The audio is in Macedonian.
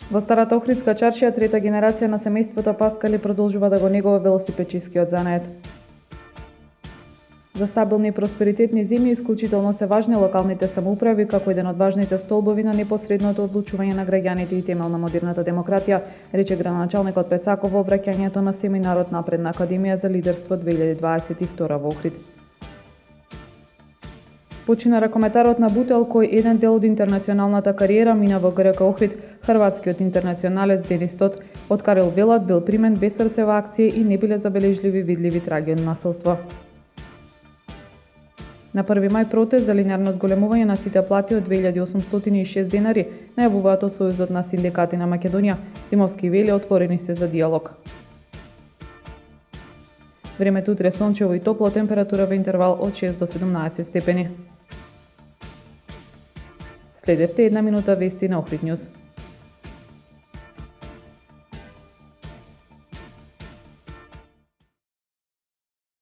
Во старата Охридска чаршија трета генерација на семејството Паскали продолжува да го негува велосипедчискиот занает. За стабилни и просперитетни земји исклучително се важни локалните самоуправи како еден од важните столбови на непосредното одлучување на граѓаните и темел на модерната демократија, рече градоначалникот Пецаков во обраќањето на семинарот Напредна академија за лидерство 2022 во Охрид. Почина ракометарот на Бутел, кој еден дел од интернационалната кариера мина во ГРК Охрид. Хрватскиот интернационалец Денис Тот од Карел Велат бил примен без срцева акција и не биле забележливи видливи траги од насилство. На 1 мај протест за линеарно зголемување на сите плати од 2806 денари најавуваат од Сојузот на синдикати на Македонија. Димовски вели отворени се за диалог. Времето утре сончево и топло, температура во интервал од 6 до 17 степени. Следевте една минута вести на Охрид Нјуз.